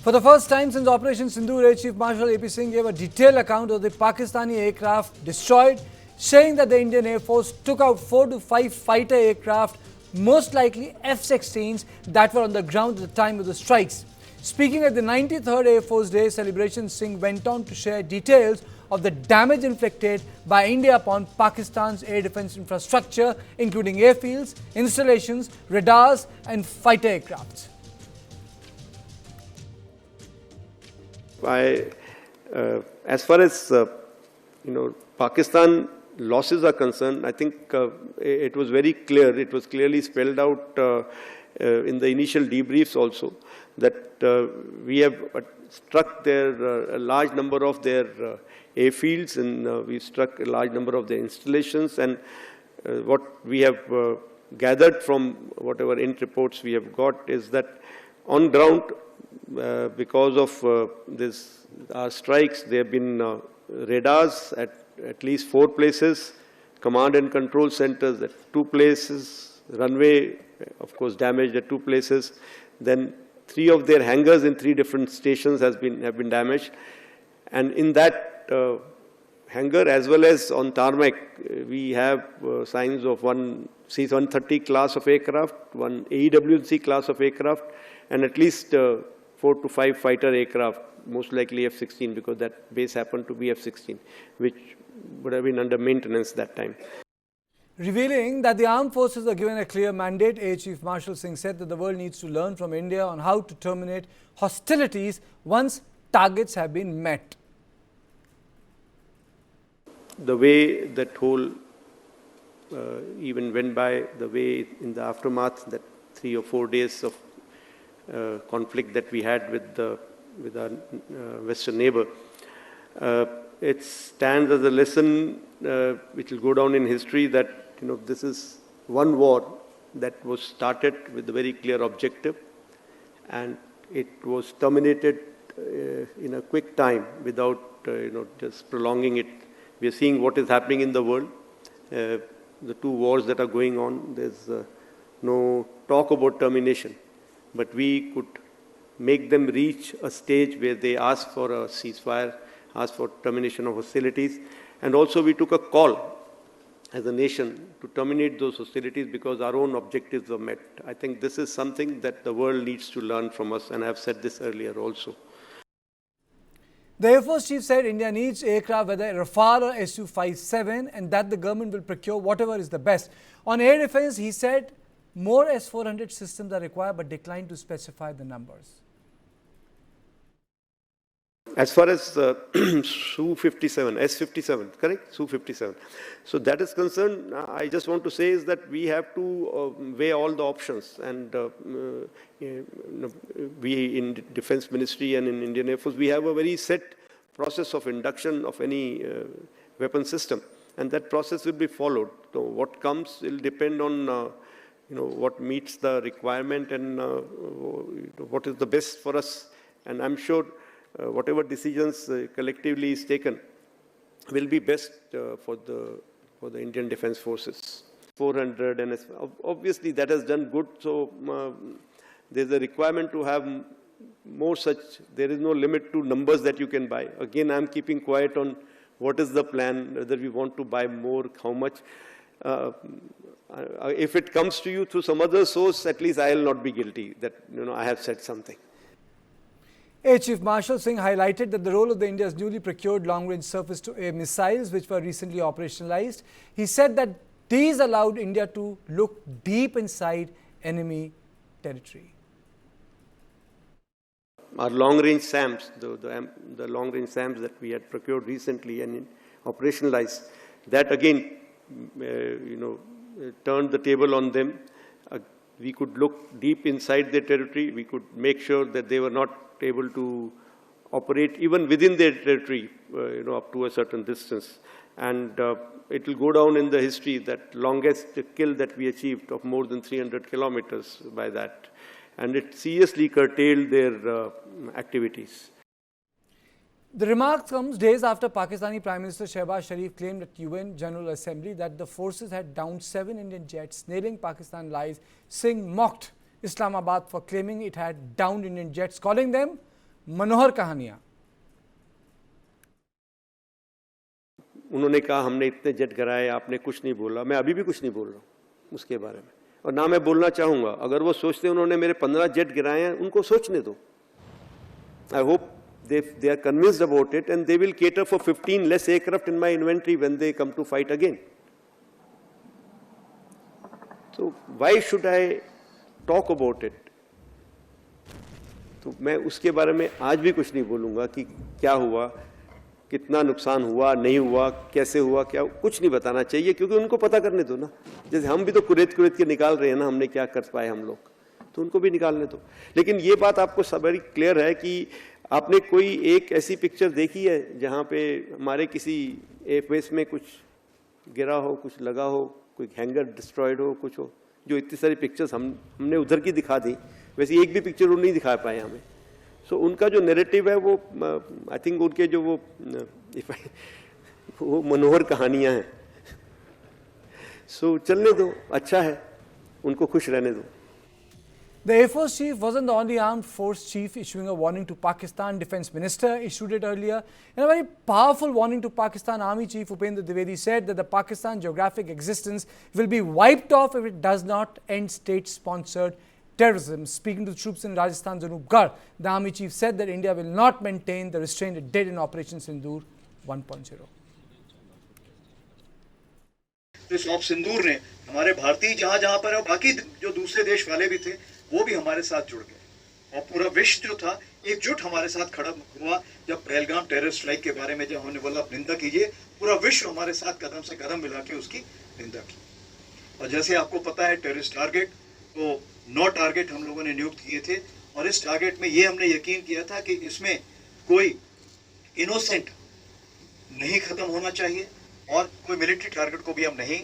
For the first time since Operation Sindoor, Air Chief Marshal A.P. Singh gave a detailed account of the Pakistani aircraft destroyed, saying that the Indian Air Force took out 4 to 5 fighter aircraft, most likely F-16s, that were on the ground at the time of the strikes. Speaking at the 93rd Air Force Day celebration, Singh went on to share details of the damage inflicted by India upon Pakistan's air defense infrastructure, including airfields, installations, radars and fighter aircraft. As far as Pakistan losses are concerned, I think it was very clear. It was clearly spelled out in the initial debriefs also that we have struck a large number of their airfields, and we struck a large number of their installations. And what we have gathered from whatever int reports we have got is that on ground, because of our strikes, there have been radars at least 4 places, command and control centers at 2 places, runway, of course, damaged at 2 places. Then 3 of their hangars in 3 different stations have been damaged. And in that hangar, as well as on tarmac, we have signs of one C-130 class of aircraft, one AEW&C class of aircraft, and at least 4 to 5 fighter aircraft, most likely F-16, because that base happened to be F-16, which would have been under maintenance that time. Revealing that the armed forces are given a clear mandate, Air Chief Marshal Singh said that the world needs to learn from India on how to terminate hostilities once targets have been met. The way that whole even went by, the way in the aftermath, that 3 or 4 days of conflict that we had with our Western neighbor, it stands as a lesson which will go down in history that this is one war that was started with a very clear objective, and it was terminated in a quick time without just prolonging it. We are seeing what is happening in the world, the 2 wars that are going on. There's no talk about termination, but we could make them reach a stage where they ask for a ceasefire, ask for termination of hostilities. And also we took a call as a nation to terminate those hostilities because our own objectives were met. I think this is something that the world needs to learn from us, and I have said this earlier also. The Air Force Chief said India needs aircraft, whether Rafale or Su-57, and that the government will procure whatever is the best. On air defense, he said more S-400 systems are required, but declined to specify the numbers. As far as Su-57, S-57, correct? Su-57. So that is concerned, I just want to say is that we have to weigh all the options. And we in Defense Ministry and in Indian Air Force, we have a very set process of induction of any weapon system. And that process will be followed. So what comes will depend on what meets the requirement and what is the best for us. And I'm sure whatever decisions collectively is taken will be best for the Indian Defence Forces. 400 and obviously that has done good. So there's a requirement to have more such. There is no limit to numbers that you can buy. Again, I'm keeping quiet on what is the plan, whether we want to buy more, how much. If it comes to you through some other source, at least I will not be guilty that I have said something. Air Chief Marshal Singh highlighted that the role of India's newly procured long-range surface-to-air missiles, which were recently operationalized. He said that these allowed India to look deep inside enemy territory. Our long-range SAMs, the long-range SAMs that we had procured recently and operationalized, that again, turned the table on them. We could look deep inside their territory. We could make sure that they were not able to operate even within their territory, up to a certain distance. And it will go down in the history that longest kill that we achieved of more than 300 kilometers by that. And it seriously curtailed their activities. The remark comes days after Pakistani Prime Minister Shehbaz Sharif claimed at UN General Assembly that the forces had downed 7 Indian jets. Nailing Pakistan lies, Singh mocked Islamabad for claiming it had downed Indian jets, calling them मनोहर कहानियां। उन्होंने कहा हमने इतने jet गिराए, आपने कुछ नहीं बोला। मैं अभी भी कुछ नहीं बोल रहा हूँ उसके बारे में, और ना मैं बोलना चाहूंगा। अगर वो सोचते उन्होंने मेरे 15 जेट गिराए हैं, उनको सोचने दो। I hope they are convinced about it and they will cater for 15 less aircraft in my inventory when they come to fight again. So why should I talk about it? तो मैं उसके बारे में आज भी कुछ नहीं बोलूंगा कि क्या हुआ, कितना नुकसान हुआ, नहीं हुआ, कैसे हुआ, क्या, कुछ नहीं बताना चाहिए, क्योंकि उनको पता करने दो ना। जैसे हम भी तो कुरेद के निकाल रहे हैं ना, हमने क्या कर पाए हम लोग, तो उनको भी निकालने दो। लेकिन ये बात आपको सब बड़ी क्लियर है कि आपने कोई एक ऐसी पिक्चर देखी है जहाँ पे हमारे किसी एयरबेस में कुछ गिरा हो, कुछ लगा हो, कोई हैंगर डिस्ट्रॉयड हो, कुछ हो? जो इतनी सारी पिक्चर्स हमने उधर की दिखा दी, वैसे एक भी पिक्चर वो नहीं दिखा पाए हमें। सो उनका जो नैरेटिव है वो आई थिंक उनके जो वो मनोहर कहानियाँ हैं। सो चलने दो, अच्छा है, उनको खुश रहने दो। The Air Force chief wasn't the only armed force chief issuing a warning to Pakistan. Defence Minister issued it earlier. In a very powerful warning to Pakistan, Army Chief Upendra Dwivedi said that the Pakistan geographic existence will be wiped off if it does not end state-sponsored terrorism. Speaking to troops in Rajasthan's Anupgarh, the Army Chief said that India will not maintain the restraint it did in Operation Sindoor 1.0. तो इस op सिंदूर ने हमारे भारतीय जहां पर और बाकी जो दूसरे देश वाले भी थे वो भी हमारे साथ जुड़ गए, और पूरा विश्व जो था एकजुट हमारे साथ खड़ा हुआ। जब पहलगाम टेरर स्ट्राइक के बारे में जब हमने बोला निंदा कीजिए, पूरा विश्व हमारे साथ कदम से कदम मिला के उसकी निंदा की। और जैसे आपको पता है टेररिस्ट टारगेट, तो 9 टारगेट हम लोगों ने नियुक्त किए थे, और इस टारगेट में ये हमने यकीन किया था कि इसमें कोई इनोसेंट नहीं खत्म होना चाहिए, और कोई मिलिट्री टारगेट को भी हम नहीं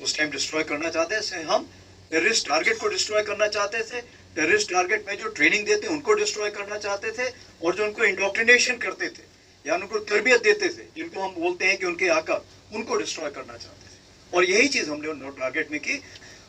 उस टाइम डिस्ट्रॉय करना चाहते थे। हम टेररिस्ट टारगेट को डिस्ट्रॉय करना चाहते थे, टेररिस्ट टारगेट में जो ट्रेनिंग देते उनको डिस्ट्रॉय करना चाहते थे, और जो उनको इंडोक्ट्रिनेशन करते थे या उनको तरबियत देते थे, जिनको हम बोलते हैं कि उनके आका, उनको डिस्ट्रॉय करना चाहते थे। और यही चीज हमने उन टारगेट में की,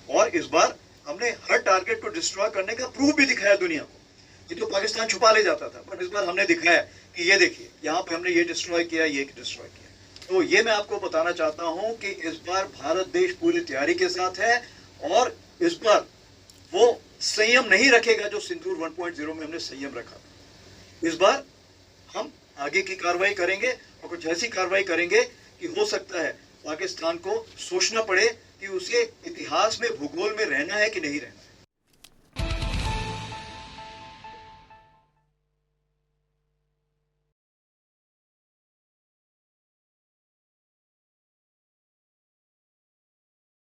और इस बार हमने हर टारगेट को डिस्ट्रॉय करने का प्रूफ भी दिखाया दुनिया को। ये तो पाकिस्तान छुपा ले जाता था, बट इस बार हमने दिखाया कि ये देखिए यहाँ पे हमने ये डिस्ट्रॉय किया, ये डिस्ट्रॉय किया। तो ये मैं आपको बताना चाहता हूं कि इस बार भारत देश पूरी तैयारी के साथ है, और इस बार वो संयम नहीं रखेगा जो सिंदूर 1.0 में हमने संयम रखा। इस बार हम आगे की कार्रवाई करेंगे, और कुछ ऐसी कार्रवाई करेंगे कि हो सकता है पाकिस्तान को सोचना पड़े कि उसे इतिहास में, भूगोल में रहना है कि नहीं रहना।